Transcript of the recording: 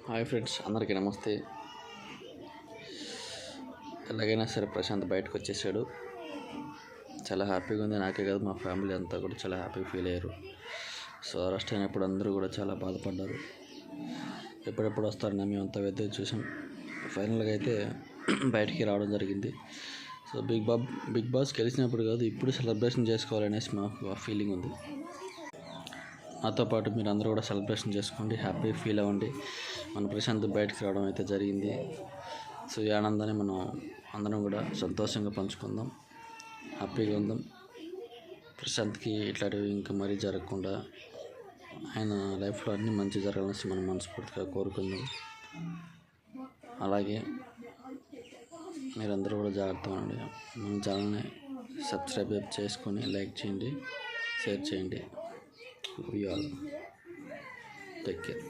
Hi friends, అందరికీ నమస్తే. ఎలాగైనా సరే ప్రశాంత్ బయటకు వచ్చేసాడు. చాలా హ్యాపీగా ఉంది. నాకే కాదు, మా ఫ్యామిలీ అంతా కూడా చాలా హ్యాపీగా ఫీల్ అయ్యారు. సో అరెస్ట్ అయినప్పుడు అందరూ కూడా చాలా బాధపడ్డారు. ఎప్పుడెప్పుడు వస్తారని మేమంతా వెయిట్ చూసాం. ఫైనల్గా అయితే బయటికి రావడం జరిగింది. సో బిగ్ బాస్ గెలిచినప్పుడు కాదు, ఇప్పుడు సెలబ్రేషన్ చేసుకోవాలనేసి మాకు ఫీలింగ్ ఉంది. నాతో పాటు మీరు అందరూ కూడా సెలబ్రేషన్ చేసుకోండి, హ్యాపీ ఫీల్ అవ్వండి. మన ప్రశాంత్ బయటకు రావడం అయితే జరిగింది. సో ఈ ఆనందాన్ని మనం అందరం కూడా సంతోషంగా పంచుకుందాం, హ్యాపీగా ఉందాం. ప్రశాంత్కి ఇట్లాంటివి ఇంకా మరీ జరగకుండా ఆయన లైఫ్లో అన్నీ మంచి జరగాలని మనం మనస్ఫూర్తిగా కోరుకుందాం. అలాగే మీరందరూ కూడా జాగ్రత్తగా ఉండండి. మన ఛానల్ని సబ్స్క్రైబ్ చేసుకొని లైక్ చేయండి, షేర్ చేయండి. We all take care.